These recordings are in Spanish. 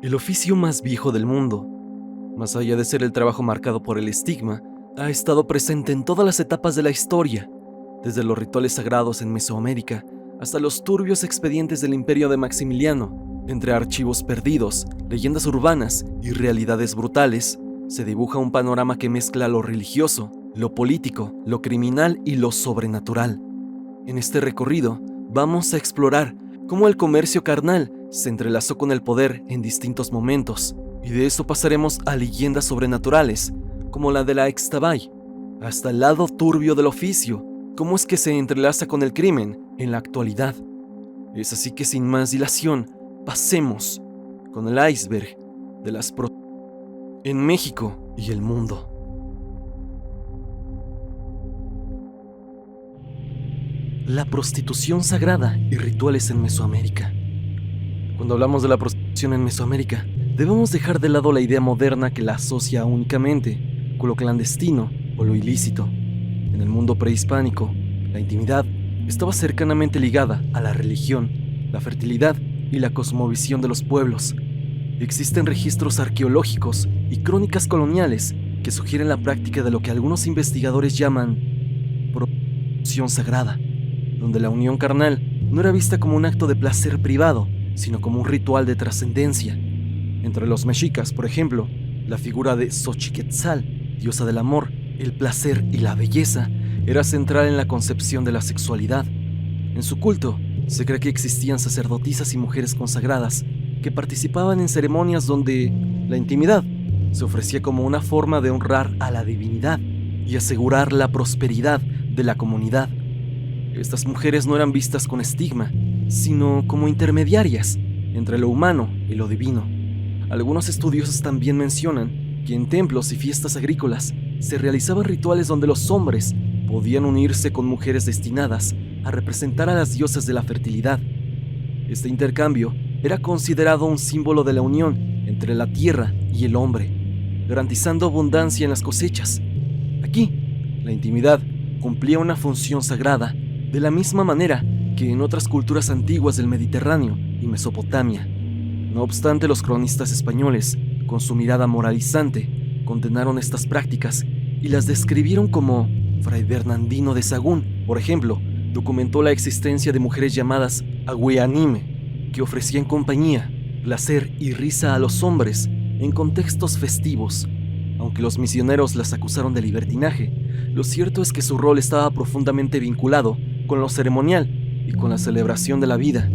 El oficio más viejo del mundo, más allá de ser el trabajo marcado por el estigma, ha estado presente en todas las etapas de la historia, desde los rituales sagrados en Mesoamérica hasta los turbios expedientes del imperio de Maximiliano. Entre archivos perdidos, leyendas urbanas y realidades brutales, se dibuja un panorama que mezcla lo religioso, lo político, lo criminal y lo sobrenatural. En este recorrido, vamos a explorar cómo el comercio carnal se entrelazó con el poder en distintos momentos, y de eso pasaremos a leyendas sobrenaturales, como la de la Extabay, hasta el lado turbio del oficio, cómo es que se entrelaza con el crimen en la actualidad. Es así que sin más dilación, pasemos con el iceberg de las en México y el mundo. La prostitución sagrada y rituales en Mesoamérica. Cuando hablamos de la prostitución en Mesoamérica, debemos dejar de lado la idea moderna que la asocia únicamente con lo clandestino o lo ilícito. En el mundo prehispánico, la intimidad estaba cercanamente ligada a la religión, la fertilidad y la cosmovisión de los pueblos. Existen registros arqueológicos y crónicas coloniales que sugieren la práctica de lo que algunos investigadores llaman prostitución sagrada, donde la unión carnal no era vista como un acto de placer privado, sino como un ritual de trascendencia. Entre los mexicas, por ejemplo, la figura de Xochiquetzal, diosa del amor, el placer y la belleza, era central en la concepción de la sexualidad. En su culto, se cree que existían sacerdotisas y mujeres consagradas que participaban en ceremonias donde la intimidad se ofrecía como una forma de honrar a la divinidad y asegurar la prosperidad de la comunidad. Estas mujeres no eran vistas con estigma, sino como intermediarias entre lo humano y lo divino. Algunos estudiosos también mencionan que en templos y fiestas agrícolas se realizaban rituales donde los hombres podían unirse con mujeres destinadas a representar a las diosas de la fertilidad. Este intercambio era considerado un símbolo de la unión entre la tierra y el hombre, garantizando abundancia en las cosechas. Aquí, la intimidad cumplía una función sagrada, de la misma manera que en otras culturas antiguas del Mediterráneo y Mesopotamia. No obstante, los cronistas españoles, con su mirada moralizante, condenaron estas prácticas y las describieron como Fray Bernardino de Sahagún, por ejemplo, documentó la existencia de mujeres llamadas agüeanime, que ofrecían compañía, placer y risa a los hombres en contextos festivos. Aunque los misioneros las acusaron de libertinaje, lo cierto es que su rol estaba profundamente vinculado con lo ceremonial y con la celebración de la vida.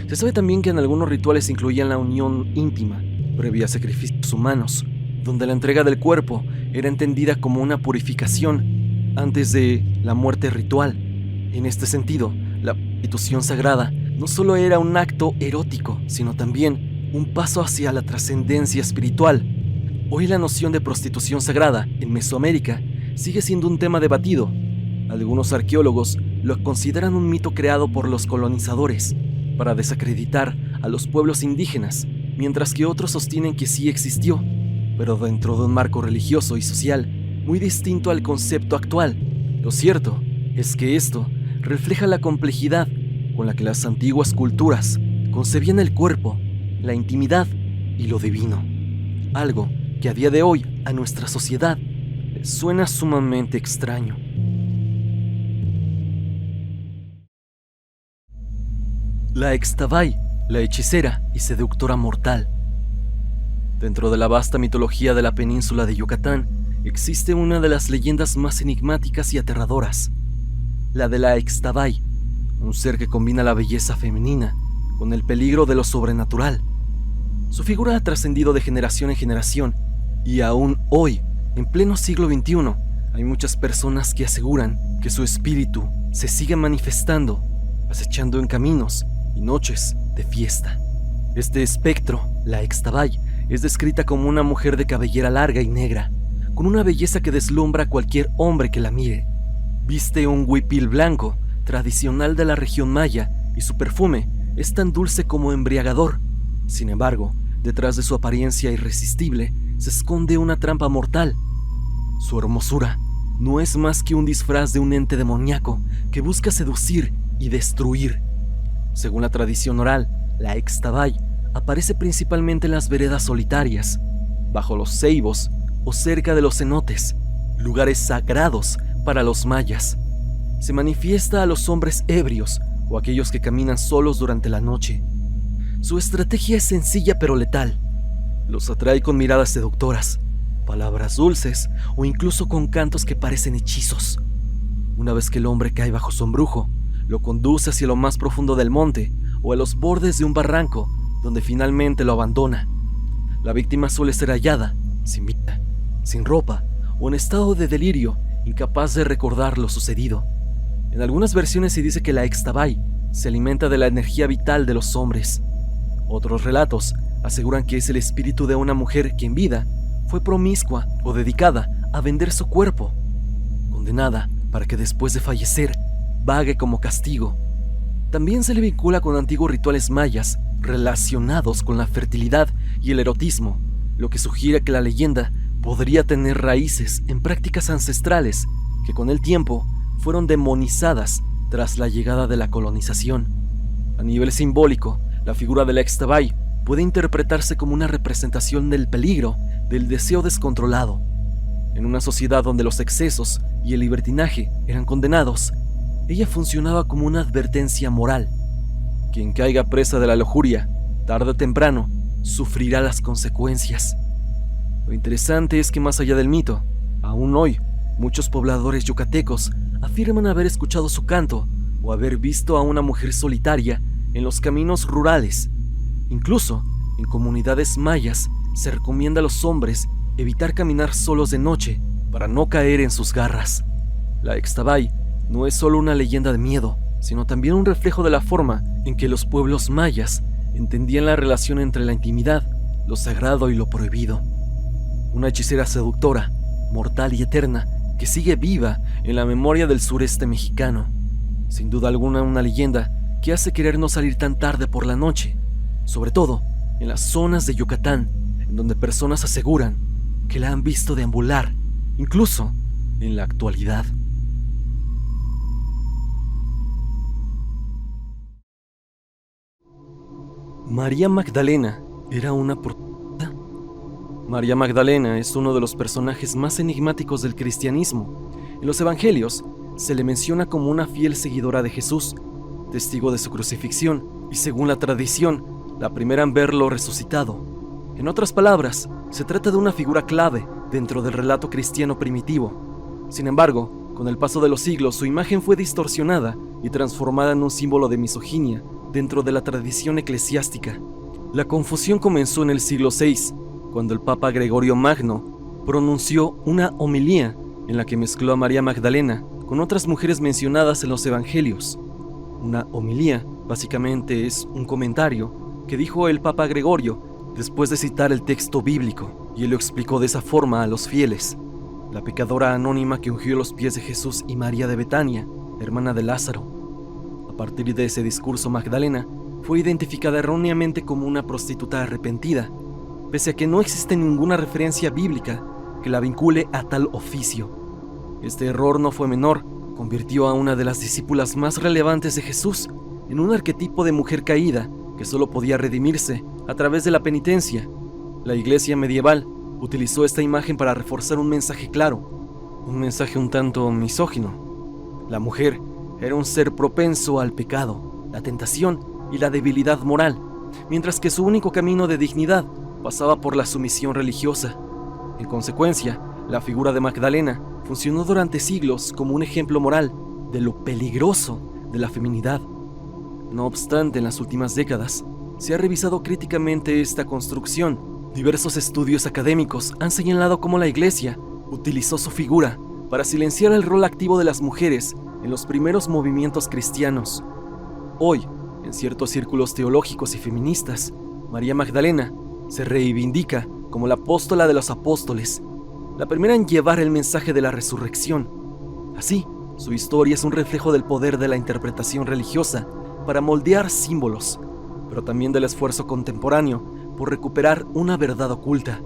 Se sabe también que en algunos rituales incluían la unión íntima, previa a sacrificios humanos, donde la entrega del cuerpo era entendida como una purificación antes de la muerte ritual. En este sentido, la prostitución sagrada no solo era un acto erótico, sino también un paso hacia la trascendencia espiritual. Hoy la noción de prostitución sagrada en Mesoamérica sigue siendo un tema debatido. Algunos arqueólogos lo consideran un mito creado por los colonizadores para desacreditar a los pueblos indígenas, mientras que otros sostienen que sí existió, pero dentro de un marco religioso y social muy distinto al concepto actual. Lo cierto es que esto refleja la complejidad con la que las antiguas culturas concebían el cuerpo, la intimidad y lo divino, algo que a día de hoy a nuestra sociedad les suena sumamente extraño. La Extabay, la hechicera y seductora mortal. Dentro de la vasta mitología de la península de Yucatán, existe una de las leyendas más enigmáticas y aterradoras, la de la Extabay, un ser que combina la belleza femenina con el peligro de lo sobrenatural. Su figura ha trascendido de generación en generación, y aún hoy, en pleno siglo XXI, hay muchas personas que aseguran que su espíritu se sigue manifestando, acechando en caminos y noches de fiesta. Este espectro, la Extabay, es descrita como una mujer de cabellera larga y negra, con una belleza que deslumbra a cualquier hombre que la mire. Viste un huipil blanco, tradicional de la región maya, y su perfume es tan dulce como embriagador. Sin embargo, detrás de su apariencia irresistible se esconde una trampa mortal. Su hermosura no es más que un disfraz de un ente demoníaco que busca seducir y destruir. Según la tradición oral, la Extabay aparece principalmente en las veredas solitarias, bajo los ceibos o cerca de los cenotes, lugares sagrados para los mayas. Se manifiesta a los hombres ebrios o aquellos que caminan solos durante la noche. Su estrategia es sencilla pero letal. Los atrae con miradas seductoras, palabras dulces o incluso con cantos que parecen hechizos. Una vez que el hombre cae bajo su embrujo, lo conduce hacia lo más profundo del monte o a los bordes de un barranco, donde finalmente lo abandona. La víctima suele ser hallada, sin vida, sin ropa o en estado de delirio, incapaz de recordar lo sucedido. En algunas versiones se dice que la Extabay se alimenta de la energía vital de los hombres. Otros relatos aseguran que es el espíritu de una mujer que en vida fue promiscua o dedicada a vender su cuerpo, condenada para que después de fallecer vague como castigo. También se le vincula con antiguos rituales mayas relacionados con la fertilidad y el erotismo, lo que sugiere que la leyenda podría tener raíces en prácticas ancestrales que con el tiempo fueron demonizadas tras la llegada de la colonización. A nivel simbólico, la figura de la Extabay puede interpretarse como una representación del peligro del deseo descontrolado. En una sociedad donde los excesos y el libertinaje eran condenados, ella funcionaba como una advertencia moral. Quien caiga presa de la lujuria, tarde o temprano, sufrirá las consecuencias. Lo interesante es que más allá del mito, aún hoy, muchos pobladores yucatecos afirman haber escuchado su canto o haber visto a una mujer solitaria en los caminos rurales. Incluso, en comunidades mayas, se recomienda a los hombres evitar caminar solos de noche para no caer en sus garras. La Extabay no es solo una leyenda de miedo, sino también un reflejo de la forma en que los pueblos mayas entendían la relación entre la intimidad, lo sagrado y lo prohibido. Una hechicera seductora, mortal y eterna, que sigue viva en la memoria del sureste mexicano. Sin duda alguna una leyenda que hace querer no salir tan tarde por la noche, sobre todo en las zonas de Yucatán, en donde personas aseguran que la han visto deambular, incluso en la actualidad. María Magdalena era una prostituta. María Magdalena es uno de los personajes más enigmáticos del cristianismo. En los evangelios se le menciona como una fiel seguidora de Jesús, testigo de su crucifixión y, según la tradición, la primera en verlo resucitado. En otras palabras, se trata de una figura clave dentro del relato cristiano primitivo. Sin embargo, con el paso de los siglos, su imagen fue distorsionada y transformada en un símbolo de misoginia dentro de la tradición eclesiástica. La confusión comenzó en el siglo VI, cuando el Papa Gregorio Magno pronunció una homilía en la que mezcló a María Magdalena con otras mujeres mencionadas en los evangelios. Una homilía, básicamente, es un comentario que dijo el Papa Gregorio después de citar el texto bíblico, y él lo explicó de esa forma a los fieles. La pecadora anónima que ungió los pies de Jesús y María de Betania, hermana de Lázaro. A partir de ese discurso, Magdalena fue identificada erróneamente como una prostituta arrepentida, pese a que no existe ninguna referencia bíblica que la vincule a tal oficio. Este error no fue menor, convirtió a una de las discípulas más relevantes de Jesús en un arquetipo de mujer caída que solo podía redimirse a través de la penitencia. La iglesia medieval utilizó esta imagen para reforzar un mensaje claro, un mensaje un tanto misógino. La mujer era un ser propenso al pecado, la tentación y la debilidad moral, mientras que su único camino de dignidad pasaba por la sumisión religiosa. En consecuencia, la figura de Magdalena funcionó durante siglos como un ejemplo moral de lo peligroso de la feminidad. No obstante, en las últimas décadas, se ha revisado críticamente esta construcción. Diversos estudios académicos han señalado cómo la Iglesia utilizó su figura para silenciar el rol activo de las mujeres en los primeros movimientos cristianos. Hoy, en ciertos círculos teológicos y feministas, María Magdalena se reivindica como la apóstola de los apóstoles, la primera en llevar el mensaje de la resurrección. Así, su historia es un reflejo del poder de la interpretación religiosa para moldear símbolos, pero también del esfuerzo contemporáneo por recuperar una verdad oculta,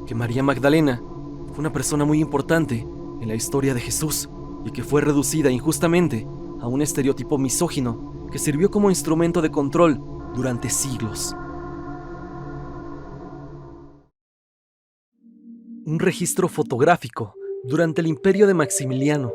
que María Magdalena fue una persona muy importante en la historia de Jesús y que fue reducida injustamente a un estereotipo misógino que sirvió como instrumento de control durante siglos. un registro fotográfico durante el imperio de Maximiliano.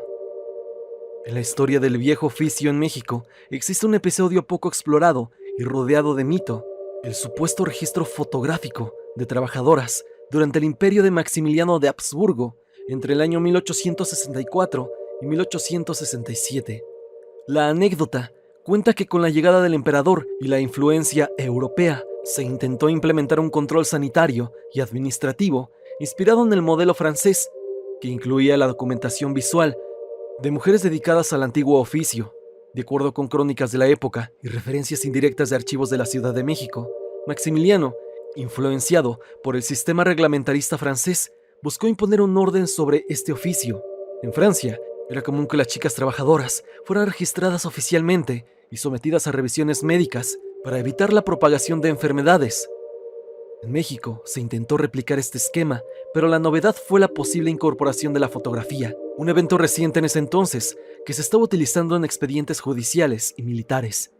En la historia del viejo oficio en México existe un episodio poco explorado y rodeado de mito, el supuesto registro fotográfico de trabajadoras durante el imperio de Maximiliano de Habsburgo entre el año 1864 y 1867. La anécdota cuenta que con la llegada del emperador y la influencia europea, se intentó implementar un control sanitario y administrativo inspirado en el modelo francés, que incluía la documentación visual de mujeres dedicadas al antiguo oficio. De acuerdo con crónicas de la época y referencias indirectas de archivos de la Ciudad de México, Maximiliano, influenciado por el sistema reglamentarista francés, buscó imponer un orden sobre este oficio. En Francia, era común que las chicas trabajadoras fueran registradas oficialmente y sometidas a revisiones médicas para evitar la propagación de enfermedades. En México se intentó replicar este esquema, pero la novedad fue la posible incorporación de la fotografía, un evento reciente en ese entonces que se estaba utilizando en expedientes judiciales y militares.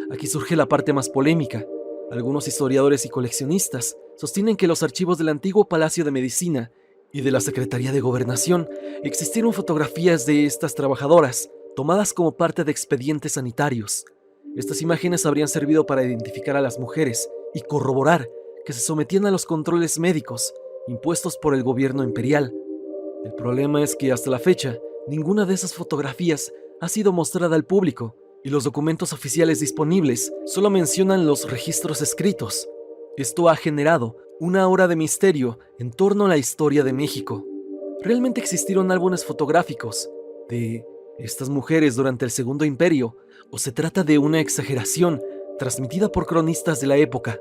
Aquí surge la parte más polémica. Algunos historiadores y coleccionistas sostienen que en los archivos del antiguo Palacio de Medicina y de la Secretaría de Gobernación existieron fotografías de estas trabajadoras, tomadas como parte de expedientes sanitarios. Estas imágenes habrían servido para identificar a las mujeres y corroborar que se sometían a los controles médicos impuestos por el gobierno imperial. El problema es que hasta la fecha, ninguna de esas fotografías ha sido mostrada al público y los documentos oficiales disponibles solo mencionan los registros escritos. Esto ha generado una aura de misterio en torno a la historia de México. ¿Realmente existieron álbumes fotográficos de estas mujeres durante el Segundo Imperio o se trata de una exageración transmitida por cronistas de la época?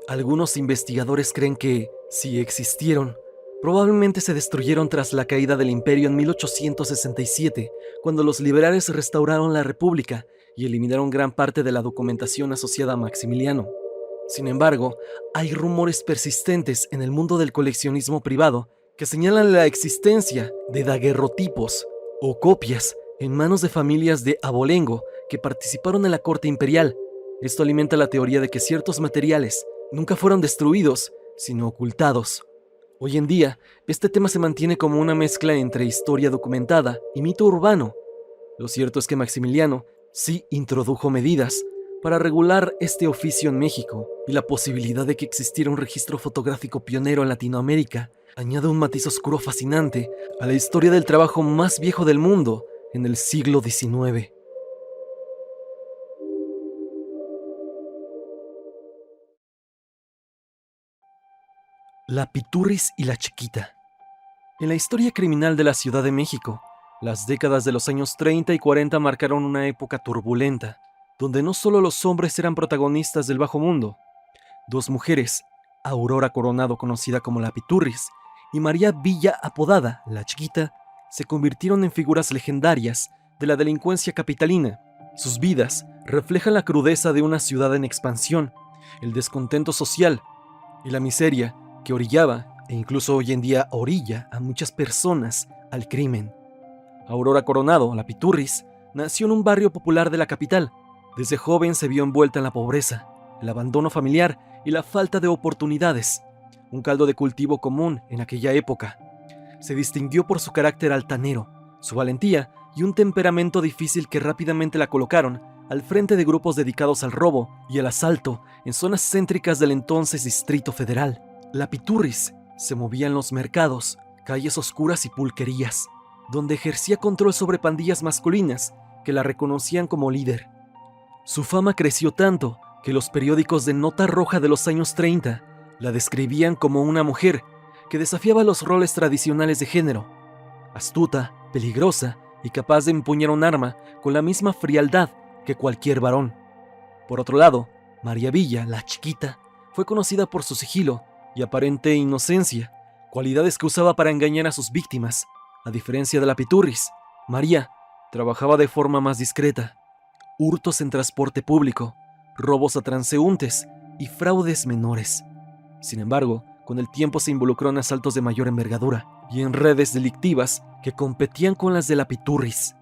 Algunos investigadores creen que, si existieron, probablemente se destruyeron tras la caída del imperio en 1867, cuando los liberales restauraron la república y eliminaron gran parte de la documentación asociada a Maximiliano. Sin embargo, hay rumores persistentes en el mundo del coleccionismo privado que señalan la existencia de daguerrotipos o copias en manos de familias de abolengo que participaron en la corte imperial. Esto alimenta la teoría de que ciertos materiales nunca fueron destruidos, sino ocultados. Hoy en día, este tema se mantiene como una mezcla entre historia documentada y mito urbano. Lo cierto es que Maximiliano sí introdujo medidas para regular este oficio en México, y la posibilidad de que existiera un registro fotográfico pionero en Latinoamérica añade un matiz oscuro fascinante a la historia del trabajo más viejo del mundo en el siglo XIX. La Piturris y la Chiquita. En la historia criminal de la Ciudad de México, las décadas de los años 30 y 40 marcaron una época turbulenta, donde no solo los hombres eran protagonistas del bajo mundo. Dos mujeres, Aurora Coronado, conocida como la Piturris, y María Villa, apodada la Chiquita, se convirtieron en figuras legendarias de la delincuencia capitalina. Sus vidas reflejan la crudeza de una ciudad en expansión, el descontento social y la miseria que orillaba, e incluso hoy en día orilla, a muchas personas al crimen. Aurora Coronado, la Piturris, nació en un barrio popular de la capital. Desde joven se vio envuelta en la pobreza, el abandono familiar y la falta de oportunidades, un caldo de cultivo común en aquella época. Se distinguió por su carácter altanero, su valentía y un temperamento difícil que rápidamente la colocaron al frente de grupos dedicados al robo y al asalto en zonas céntricas del entonces Distrito Federal. La Piturris se movía en los mercados, calles oscuras y pulquerías, donde ejercía control sobre pandillas masculinas que la reconocían como líder. Su fama creció tanto que los periódicos de nota roja de los años 30 la describían como una mujer que desafiaba los roles tradicionales de género, astuta, peligrosa y capaz de empuñar un arma con la misma frialdad que cualquier varón. Por otro lado, María Villa, la Chiquita, fue conocida por su sigilo y aparente inocencia, cualidades que usaba para engañar a sus víctimas. A diferencia de la Piturris, María trabajaba de forma más discreta. Hurtos en transporte público, robos a transeúntes y fraudes menores. Sin embargo, con el tiempo se involucró en asaltos de mayor envergadura y en redes delictivas que competían con las de la Piturris.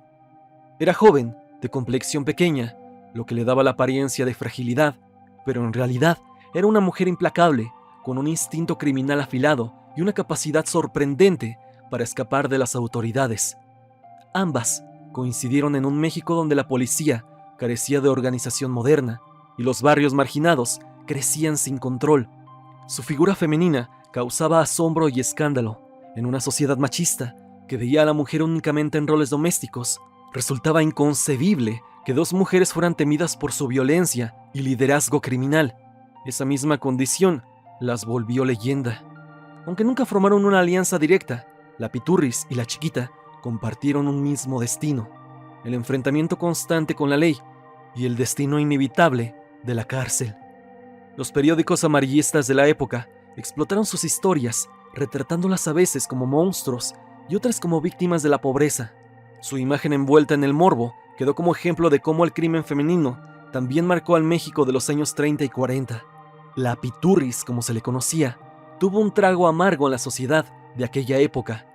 Era joven, de complexión pequeña, lo que le daba la apariencia de fragilidad, pero en realidad era una mujer implacable, con un instinto criminal afilado y una capacidad sorprendente para escapar de las autoridades. Ambas coincidieron en un México donde la policía carecía de organización moderna y los barrios marginados crecían sin control. Su figura femenina causaba asombro y escándalo. En una sociedad machista que veía a la mujer únicamente en roles domésticos, resultaba inconcebible que dos mujeres fueran temidas por su violencia y liderazgo criminal. Esa misma condición las volvió leyenda. Aunque nunca formaron una alianza directa, la Piturris y la Chiquita compartieron un mismo destino: el enfrentamiento constante con la ley y el destino inevitable de la cárcel. Los periódicos amarillistas de la época explotaron sus historias, retratándolas a veces como monstruos y otras como víctimas de la pobreza. Su imagen envuelta en el morbo quedó como ejemplo de cómo el crimen femenino también marcó al México de los años 30 y 40. La Piturris, como se le conocía, tuvo un trago amargo en la sociedad de aquella época.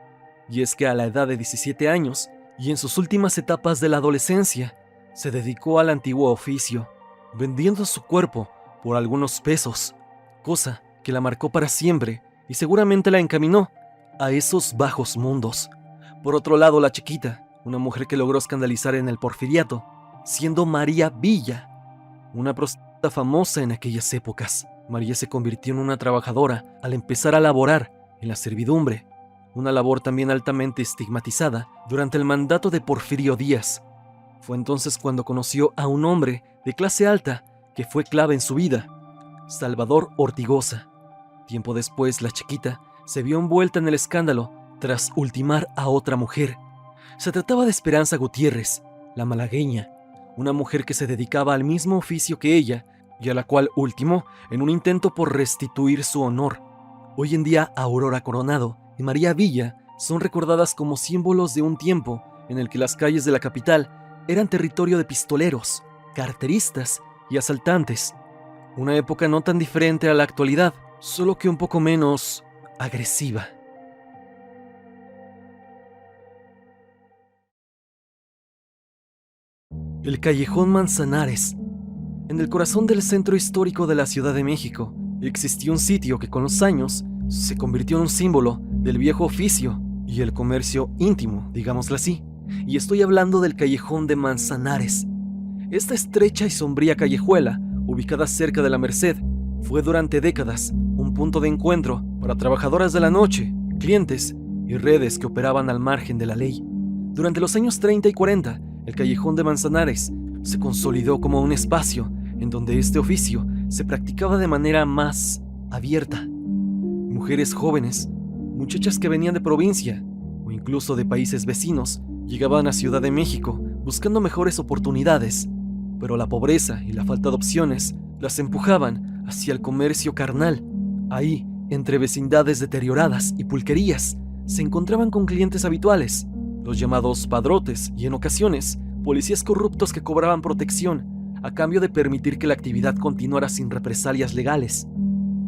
Y es que a la edad de 17 años y en sus últimas etapas de la adolescencia, se dedicó al antiguo oficio, vendiendo su cuerpo por algunos pesos, cosa que la marcó para siempre y seguramente la encaminó a esos bajos mundos. Por otro lado, la Chiquita, una mujer que logró escandalizar en el Porfiriato, siendo María Villa, una prostituta famosa en aquellas épocas. María se convirtió en una trabajadora al empezar a laborar en la servidumbre, una labor también altamente estigmatizada durante el mandato de Porfirio Díaz. Fue entonces cuando conoció a un hombre de clase alta que fue clave en su vida, Salvador Ortigosa. Tiempo después, la Chiquita se vio envuelta en el escándalo tras ultimar a otra mujer. Se trataba de Esperanza Gutiérrez, la malagueña, una mujer que se dedicaba al mismo oficio que ella y a la cual ultimó en un intento por restituir su honor. Hoy en día, Aurora Coronado y María Villa son recordadas como símbolos de un tiempo en el que las calles de la capital eran territorio de pistoleros, carteristas y asaltantes. Una época no tan diferente a la actualidad, solo que un poco menos agresiva. El Callejón Manzanares. En el corazón del centro histórico de la Ciudad de México, existió un sitio que con los años se convirtió en un símbolo del viejo oficio y el comercio íntimo, digámoslo así. Y estoy hablando del Callejón de Manzanares. Esta estrecha y sombría callejuela, ubicada cerca de la Merced, fue durante décadas un punto de encuentro para trabajadoras de la noche, clientes y redes que operaban al margen de la ley. Durante los años 30 y 40, el Callejón de Manzanares se consolidó como un espacio en donde este oficio se practicaba de manera más abierta. Mujeres jóvenes, muchachas que venían de provincia o incluso de países vecinos, llegaban a Ciudad de México buscando mejores oportunidades, pero la pobreza y la falta de opciones las empujaban hacia el comercio carnal. Ahí, entre vecindades deterioradas y pulquerías, se encontraban con clientes habituales, los llamados padrotes y en ocasiones policías corruptos que cobraban protección a cambio de permitir que la actividad continuara sin represalias legales.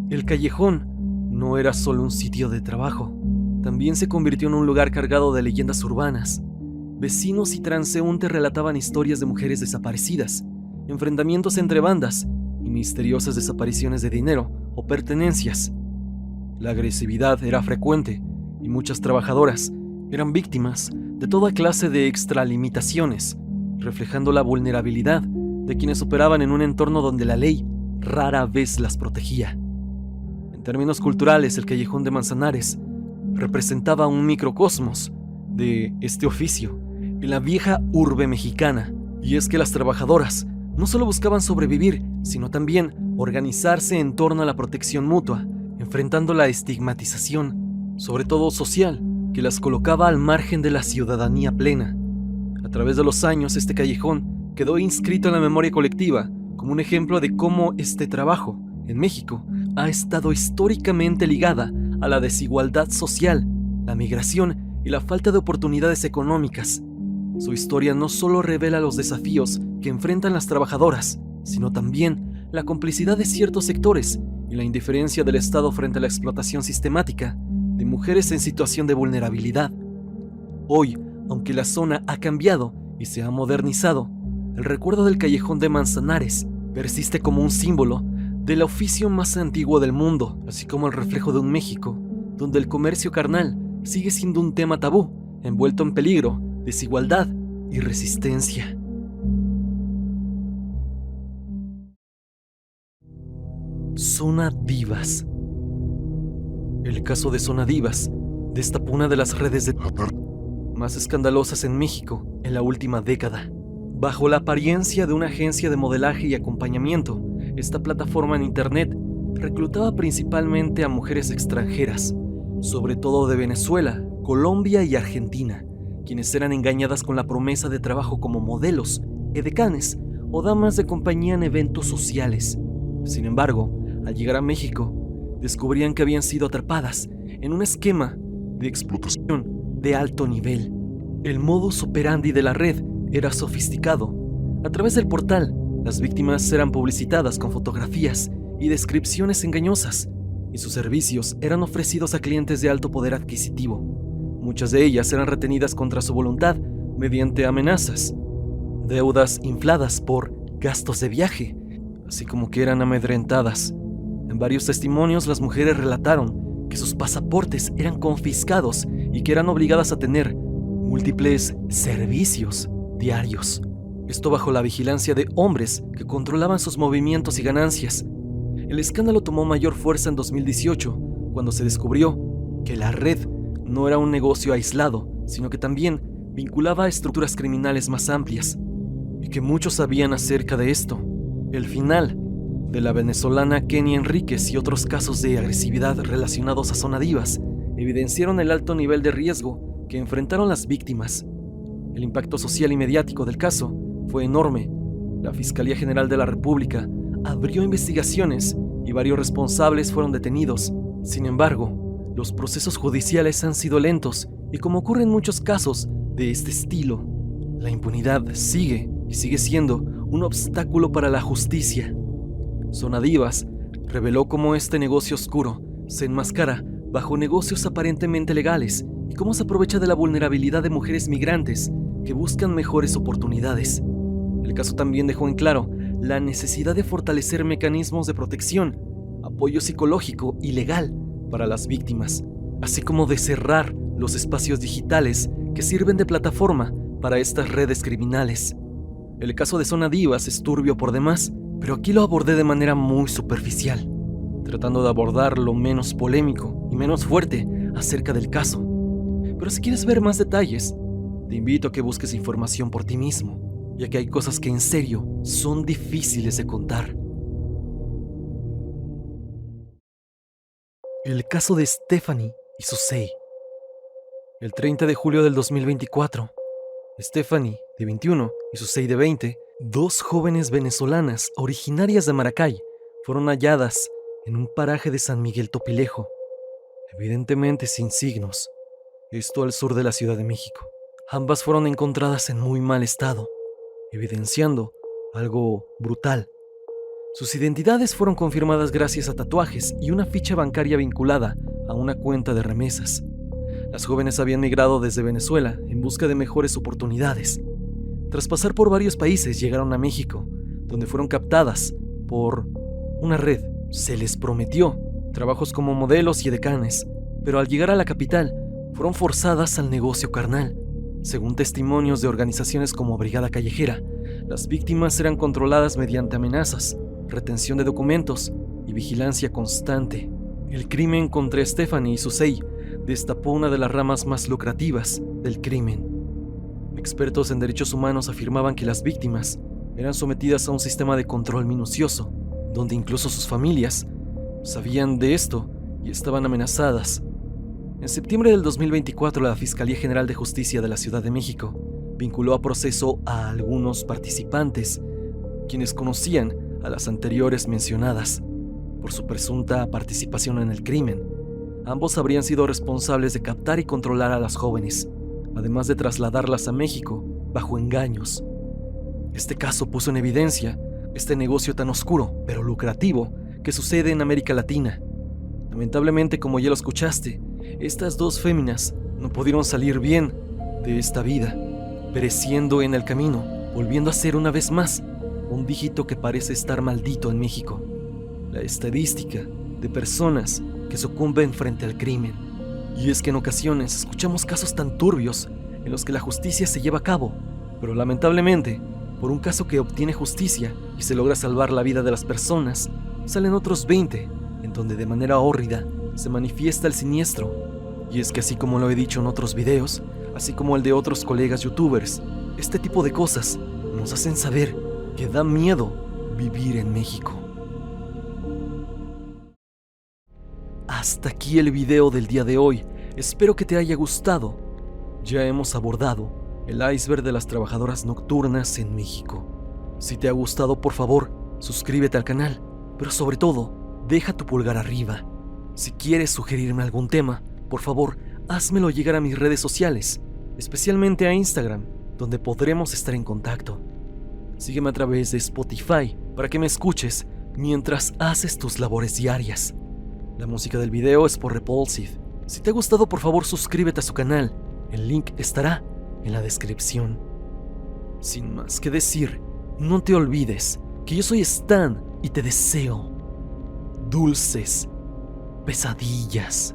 El callejón no era solo un sitio de trabajo, también se convirtió en un lugar cargado de leyendas urbanas. Vecinos y transeúntes relataban historias de mujeres desaparecidas, enfrentamientos entre bandas y misteriosas desapariciones de dinero o pertenencias. La agresividad era frecuente y muchas trabajadoras eran víctimas de toda clase de extralimitaciones, reflejando la vulnerabilidad de quienes operaban en un entorno donde la ley rara vez las protegía. En términos culturales, el Callejón de Manzanares representaba un microcosmos de este oficio en la vieja urbe mexicana, y es que las trabajadoras no solo buscaban sobrevivir, sino también organizarse en torno a la protección mutua, enfrentando la estigmatización, sobre todo social, que las colocaba al margen de la ciudadanía plena. A través de los años, este callejón quedó inscrito en la memoria colectiva como un ejemplo de cómo este trabajo, en México, ha estado históricamente ligada a la desigualdad social, la migración y la falta de oportunidades económicas. Su historia no solo revela los desafíos que enfrentan las trabajadoras, sino también la complicidad de ciertos sectores y la indiferencia del Estado frente a la explotación sistemática de mujeres en situación de vulnerabilidad. Hoy, aunque la zona ha cambiado y se ha modernizado, el recuerdo del Callejón de Manzanares persiste como un símbolo del oficio más antiguo del mundo, así como el reflejo de un México donde el comercio carnal sigue siendo un tema tabú, envuelto en peligro, desigualdad y resistencia. Zona Divas. El caso de Zona Divas destapó una de las redes de más escandalosas en México en la última década. Bajo la apariencia de una agencia de modelaje y acompañamiento, esta plataforma en internet reclutaba principalmente a mujeres extranjeras, sobre todo de Venezuela, Colombia y Argentina, quienes eran engañadas con la promesa de trabajo como modelos, edecanes o damas de compañía en eventos sociales. Sin embargo, al llegar a México, descubrían que habían sido atrapadas en un esquema de explotación de alto nivel. El modus operandi de la red era sofisticado. A través del portal, las víctimas eran publicitadas con fotografías y descripciones engañosas, y sus servicios eran ofrecidos a clientes de alto poder adquisitivo. Muchas de ellas eran retenidas contra su voluntad mediante amenazas, deudas infladas por gastos de viaje, así como que eran amedrentadas. En varios testimonios, las mujeres relataron que sus pasaportes eran confiscados y que eran obligadas a tener múltiples servicios diarios. Esto bajo la vigilancia de hombres que controlaban sus movimientos y ganancias. El escándalo tomó mayor fuerza en 2018, cuando se descubrió que la red no era un negocio aislado, sino que también vinculaba a estructuras criminales más amplias, y que muchos sabían acerca de esto. El final de la venezolana Kenny Enríquez y otros casos de agresividad relacionados a Zona Divas evidenciaron el alto nivel de riesgo que enfrentaron las víctimas. El impacto social y mediático del caso fue enorme. La Fiscalía General de la República abrió investigaciones y varios responsables fueron detenidos. Sin embargo, los procesos judiciales han sido lentos y, como ocurre en muchos casos de este estilo, la impunidad sigue y sigue siendo un obstáculo para la justicia. Zona Divas reveló cómo este negocio oscuro se enmascara bajo negocios aparentemente legales y cómo se aprovecha de la vulnerabilidad de mujeres migrantes que buscan mejores oportunidades. El caso también dejó en claro la necesidad de fortalecer mecanismos de protección, apoyo psicológico y legal para las víctimas, así como de cerrar los espacios digitales que sirven de plataforma para estas redes criminales. El caso de Zona Divas es turbio por demás, pero aquí lo abordé de manera muy superficial, tratando de abordar lo menos polémico y menos fuerte acerca del caso. Pero si quieres ver más detalles, te invito a que busques información por ti mismo, ya que hay cosas que en serio son difíciles de contar. El caso de Stephanie y Susei. El 30 de julio del 2024, Stephanie, de 21, y Susei, de 20, dos jóvenes venezolanas originarias de Maracay, fueron halladas en un paraje de San Miguel Topilejo, evidentemente sin signos, esto al sur de la Ciudad de México. Ambas fueron encontradas en muy mal estado, evidenciando algo brutal. Sus identidades fueron confirmadas gracias a tatuajes y una ficha bancaria vinculada a una cuenta de remesas. Las jóvenes habían migrado desde Venezuela en busca de mejores oportunidades. Tras pasar por varios países, llegaron a México, donde fueron captadas por una red. Se les prometió trabajos como modelos y edecanes, pero al llegar a la capital, fueron forzadas al negocio carnal. Según testimonios de organizaciones como Brigada Callejera, las víctimas eran controladas mediante amenazas, retención de documentos y vigilancia constante. El crimen contra Stephanie y Susei destapó una de las ramas más lucrativas del crimen. Expertos en derechos humanos afirmaban que las víctimas eran sometidas a un sistema de control minucioso, donde incluso sus familias sabían de esto y estaban amenazadas. En septiembre del 2024, la Fiscalía General de Justicia de la Ciudad de México vinculó a proceso a algunos participantes, quienes conocían a las anteriores mencionadas, por su presunta participación en el crimen. Ambos habrían sido responsables de captar y controlar a las jóvenes, además de trasladarlas a México bajo engaños. Este caso puso en evidencia este negocio tan oscuro, pero lucrativo, que sucede en América Latina. Lamentablemente, como ya lo escuchaste, estas dos féminas no pudieron salir bien de esta vida, pereciendo en el camino, volviendo a ser una vez más un dígito que parece estar maldito en México: la estadística de personas que sucumben frente al crimen. Y es que en ocasiones escuchamos casos tan turbios en los que la justicia se lleva a cabo, pero lamentablemente, por un caso que obtiene justicia y se logra salvar la vida de las personas, salen otros 20, en donde de manera hórrida se manifiesta el siniestro. Y es que así como lo he dicho en otros videos, así como el de otros colegas youtubers, este tipo de cosas nos hacen saber que da miedo vivir en México. Hasta aquí el video del día de hoy, espero que te haya gustado. Ya hemos abordado el iceberg de las trabajadoras nocturnas en México. Si te ha gustado, por favor, suscríbete al canal, pero sobre todo, deja tu pulgar arriba. Si quieres sugerirme algún tema, por favor, házmelo llegar a mis redes sociales, especialmente a Instagram, donde podremos estar en contacto. Sígueme a través de Spotify para que me escuches mientras haces tus labores diarias. La música del video es por Repulsive. Si te ha gustado, por favor, suscríbete a su canal. El link estará en la descripción. Sin más que decir, no te olvides que yo soy Stan y te deseo dulces pesadillas.